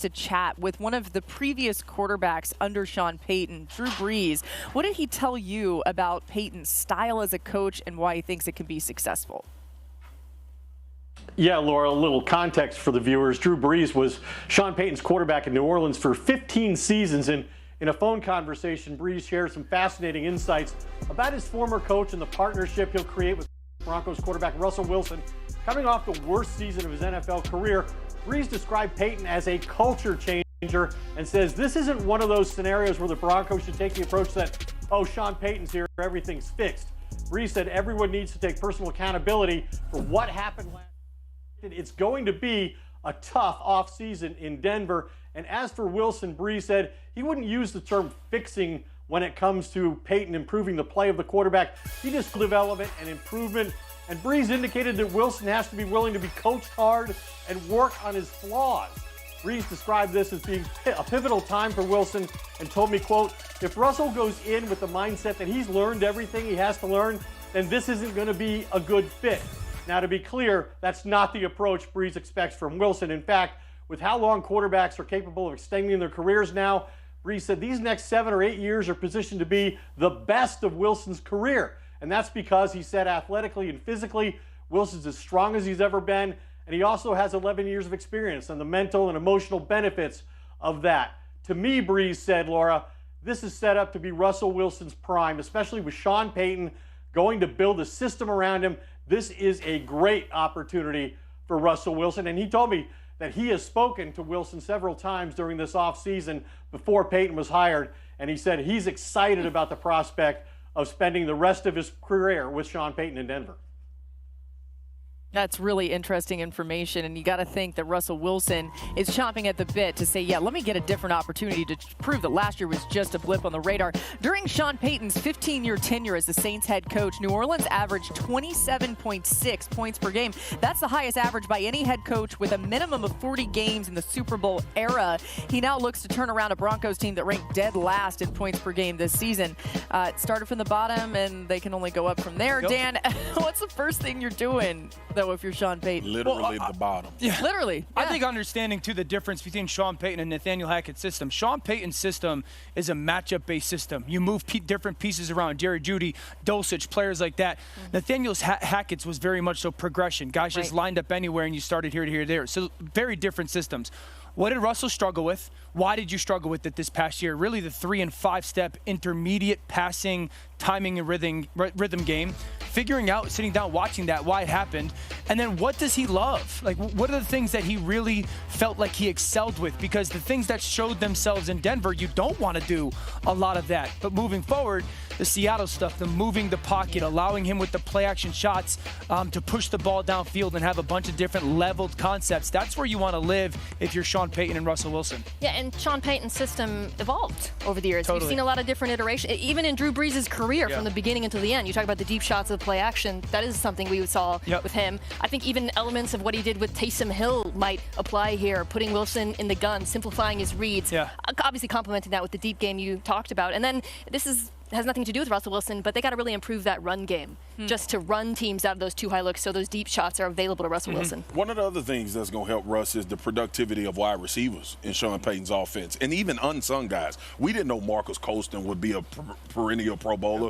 to chat with one of the previous quarterbacks under Sean Payton, Drew Brees. What did he tell you about Payton's style as a coach and why he thinks it can be successful? Yeah, Laura, a little context for the viewers. Drew Brees was Sean Payton's quarterback in New Orleans for 15 seasons. And in a phone conversation, Brees shared some fascinating insights about his former coach and the partnership he'll create with Broncos quarterback Russell Wilson. Coming off the worst season of his NFL career, Brees described Payton as a culture changer and says this isn't one of those scenarios where the Broncos should take the approach that, oh, Sean Payton's here, everything's fixed. Brees said everyone needs to take personal accountability for what happened last year. It's going to be a tough offseason in Denver. And as for Wilson, Brees said he wouldn't use the term fixing when it comes to Payton improving the play of the quarterback. He just development and improvement. And Brees indicated that Wilson has to be willing to be coached hard and work on his flaws. Brees described this as being a pivotal time for Wilson and told me, quote, if Russell goes in with the mindset that he's learned everything he has to learn, then this isn't going to be a good fit. Now, to be clear, that's not the approach Brees expects from Wilson. In fact, with how long quarterbacks are capable of extending their careers now, Brees said these next 7 or 8 years are positioned to be the best of Wilson's career. And that's because, he said, athletically and physically, Wilson's as strong as he's ever been. And he also has 11 years of experience and the mental and emotional benefits of that. To me, Brees said, Laura, this is set up to be Russell Wilson's prime, especially with Sean Payton going to build a system around him. This is a great opportunity for Russell Wilson. And he told me that he has spoken to Wilson several times during this offseason before Payton was hired. And he said he's excited about the prospect of spending the rest of his career with Sean Payton in Denver. That's really interesting information, and you got to think that Russell Wilson is chomping at the bit to say, yeah, let me get a different opportunity to prove that last year was just a blip on the radar. During Sean Payton's 15-year tenure as the Saints head coach, New Orleans averaged 27.6 points per game. That's the highest average by any head coach with a minimum of 40 games in the Super Bowl era. He now looks to turn around a Broncos team that ranked dead last in points per game this season. It started from the bottom, and they can only go up from there. Yep. Dan, what's the first thing you're doing, though, if you're Sean Payton? Literally the bottom. Yeah. Literally. Yeah. I think understanding, too, the difference between Sean Payton and Nathaniel Hackett's system. Sean Payton's system is a matchup-based system. You move different pieces around. Jerry Jeudy, Dulcich, players like that. Nathaniel Hackett's was very much so progression. Guys just lined up anywhere, and you started here to here, there. So very different systems. What did Russell struggle with? Why did you struggle with it this past year? Really the 3- and 5-step intermediate passing, timing, and rhythm game. Figuring out, sitting down, watching that, why it happened. And then what does he love? Like, what are the things that he really felt like he excelled with? Because the things that showed themselves in Denver, you don't want to do a lot of that. But moving forward, the Seattle stuff, the moving the pocket, allowing him with the play-action shots to push the ball downfield and have a bunch of different leveled concepts. That's where you want to live if you're Sean Payton and Russell Wilson. Yeah, and Sean Payton's system evolved over the years. Totally. We've seen a lot of different iterations, even in Drew Brees' career from the beginning until the end. You talk about the deep shots of play action. That is something we saw with him. I think even elements of what he did with Taysom Hill might apply here, putting Wilson in the gun, simplifying his reads. Yeah. Obviously complementing that with the deep game you talked about. And then this has nothing to do with Russell Wilson, but they got to really improve that run game just to run teams out of those 2 high looks so those deep shots are available to Russell Wilson. One of the other things that's going to help Russ is the productivity of wide receivers in Sean Payton's offense, and even unsung guys. We didn't know Marcus Colston would be a perennial Pro Bowler.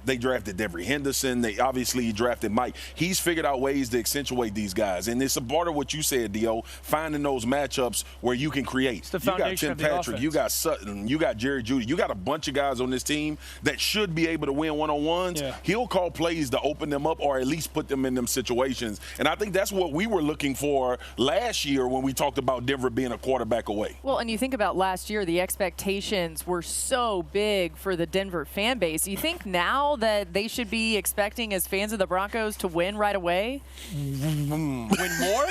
They drafted Devery Henderson. They obviously drafted Mike. He's figured out ways to accentuate these guys, and it's a part of what you said, Dio, finding those matchups where you can create. It's the you got foundation Tim of the Patrick, offense. you got Sutton, you got Jerry Jeudy, you got a bunch of guys on this team that should be able to win one-on-ones. He'll call plays to open them up or at least put them in them situations. And I think that's what we were looking for last year when we talked about Denver being a quarterback away. Well, and you think about last year, the expectations were so big for the Denver fan base. You think now that they should be expecting, as fans of the Broncos, to win right away? Win more?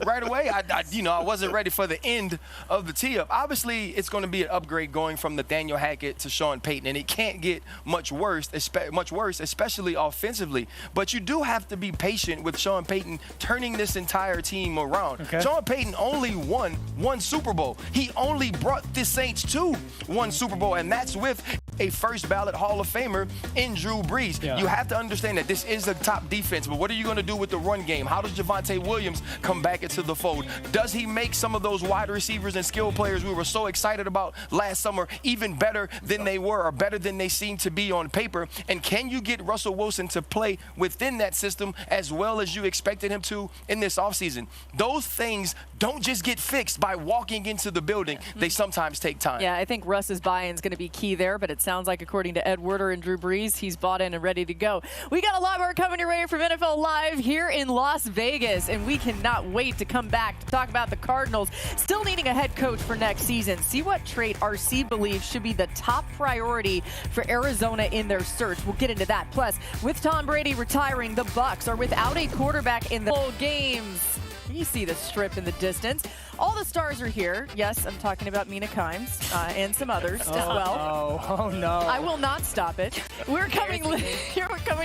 Right away? I wasn't ready for the end of the tee-up. Obviously, it's going to be an upgrade going from Nathaniel Hackett to Sean Payton, and it can't get much worse, especially offensively. But you do have to be patient with Sean Payton turning this entire team around. Sean Payton only won 1 Super Bowl. He only brought the Saints to 1 Super Bowl, and that's with a first ballot Hall of Famer in Drew Brees. Yeah. You have to understand that this is a top defense, but what are you going to do with the run game? How does Javonte Williams come back into the fold? Does he make some of those wide receivers and skill players we were so excited about last summer even better than they were or better than they seem to be on paper? And can you get Russell Wilson to play within that system as well as you expected him to in this offseason? Those things don't just get fixed by walking into the building. They sometimes take time. Yeah, I think Russ's buy-in is going to be key there, but it sounds like, according to Ed Werder and Drew Brees, he's bought in and ready to go. We got a lot more coming your way from NFL Live here in Las Vegas, and we cannot wait to come back to talk about the Cardinals still needing a head coach for next season. See what trait RC believes should be the top priority for Arizona in their search. We'll get into that. Plus, with Tom Brady retiring, the Bucs are without a quarterback in the bowl games. You see the strip in the distance. All the stars are here. Yes, I'm talking about Mina Kimes and some others as well. Oh, no. I will not stop it. We're coming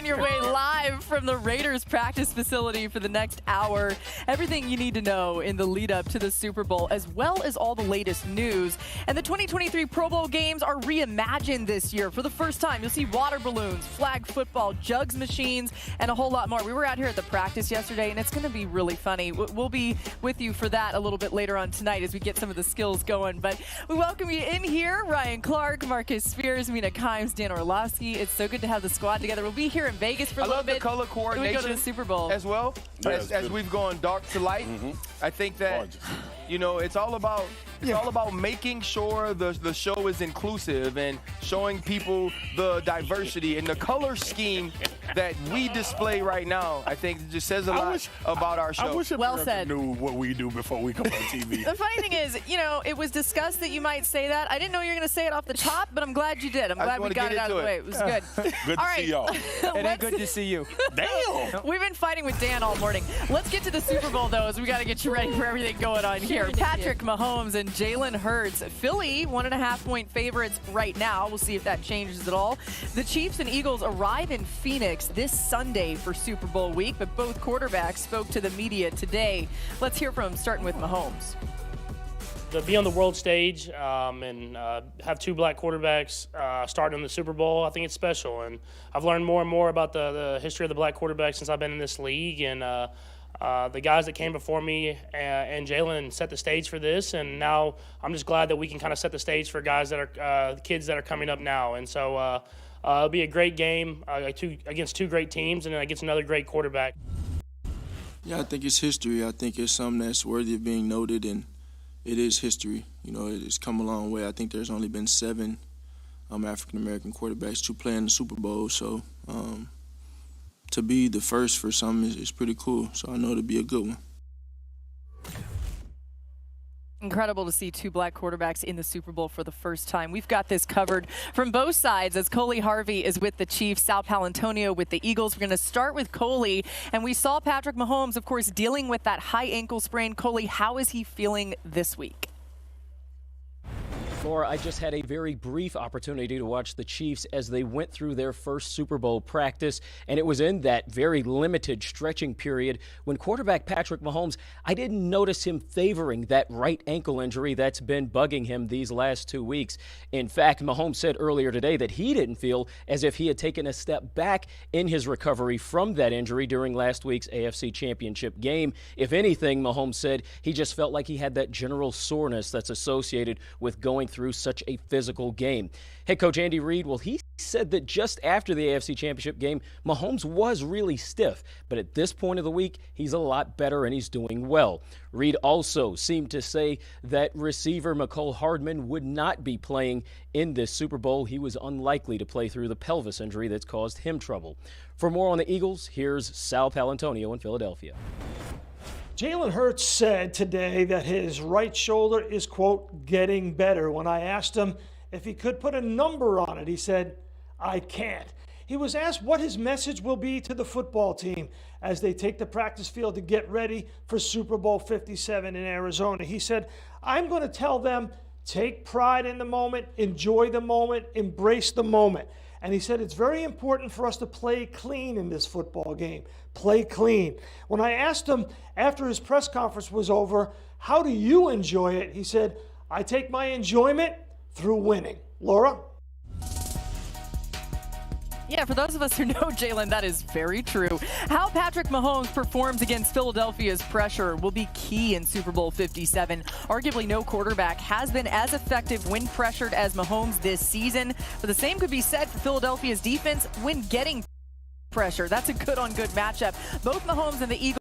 your way live from the Raiders practice facility for the next hour. Everything you need to know in the lead up to the Super Bowl, as well as all the latest news. And the 2023 Pro Bowl games are reimagined this year. For the first time, you'll see water balloons, flag football, jugs machines, and a whole lot more. We were out here at the practice yesterday, and it's going to be really funny. We'll be with you for that a little bit later on tonight as we get some of the skills going. But we welcome you in here. Ryan Clark, Marcus Spears, Mina Kimes, Dan Orlovsky. It's so good to have the squad together. We'll be here in Vegas for a little bit. I love the color coordination. We go to the Super Bowl as well. Yeah, as we've gone dark to light, I think that Gorgeous. it's all about making sure the show is inclusive and showing people the diversity and the color scheme that we display right now. I think it just says a lot about our show. I wish Well America said. knew what we do before we come on TV. The funny thing is, it was discussed that you might say that. I didn't know you were going to say it off the top, but I'm glad you did. I'm glad we got it out of the way. It was good. Good All to right. see y'all. It ain't good to see you. Damn. We've been fighting with Dan all morning. Let's get to the Super Bowl, though, as we got to get you ready for everything going on here. Patrick Mahomes and Jalen Hurts. Philly, 1.5-point favorites right now. We'll see if that changes at all. The Chiefs and Eagles arrive in Phoenix this Sunday for Super Bowl week, but both quarterbacks spoke to the media today. Let's hear from them, starting with Mahomes. To be on the world stage and have two black quarterbacks starting in the Super Bowl, I think it's special. And I've learned more and more about the history of the black quarterback since I've been in this league. And the guys that came before me and Jalen set the stage for this. And now I'm just glad that we can kind of set the stage for guys that are kids that are coming up now. And so it'll be a great game against two great teams and then against another great quarterback. Yeah, I think it's history. I think it's something that's worthy of being noted, and it is history. It's come a long way. I think there's only been 7 African-American quarterbacks to play in the Super Bowl. So to be the first for some is pretty cool. So I know it'll be a good one. Incredible to see two black quarterbacks in the Super Bowl for the first time. We've got this covered from both sides as Coley Harvey is with the Chiefs, Sal Paolantonio with the Eagles. We're going to start with Coley, and we saw Patrick Mahomes, of course, dealing with that high ankle sprain. Coley, how is he feeling this week? Laura, I just had a very brief opportunity to watch the Chiefs as they went through their first Super Bowl practice, and it was in that very limited stretching period when quarterback Patrick Mahomes, I didn't notice him favoring that right ankle injury that's been bugging him these last 2 weeks. In fact, Mahomes said earlier today that he didn't feel as if he had taken a step back in his recovery from that injury during last week's AFC Championship game. If anything, Mahomes said he just felt like he had that general soreness that's associated with going through such a physical game. Head coach Andy Reid, well, he said that just after the AFC Championship game, Mahomes was really stiff, but at this point of the week, he's a lot better and he's doing well. Reid also seemed to say that receiver Mecole Hardman would not be playing in this Super Bowl. He was unlikely to play through the pelvis injury that's caused him trouble. For more on the Eagles, here's Sal Paolantonio in Philadelphia. Jalen Hurts said today that his right shoulder is, quote, getting better. When I asked him if he could put a number on it, he said, I can't. He was asked what his message will be to the football team as they take the practice field to get ready for Super Bowl 57 in Arizona. He said, I'm going to tell them, take pride in the moment, enjoy the moment, embrace the moment. And he said, it's very important for us to play clean in this football game. Play clean. When I asked him after his press conference was over, how do you enjoy it? He said, I take my enjoyment through winning. Laura? Yeah, for those of us who know Jalen, that is very true. How Patrick Mahomes performs against Philadelphia's pressure will be key in Super Bowl 57. Arguably, no quarterback has been as effective when pressured as Mahomes this season. But the same could be said for Philadelphia's defense when getting pressure. That's a good-on-good matchup. Both Mahomes and the Eagles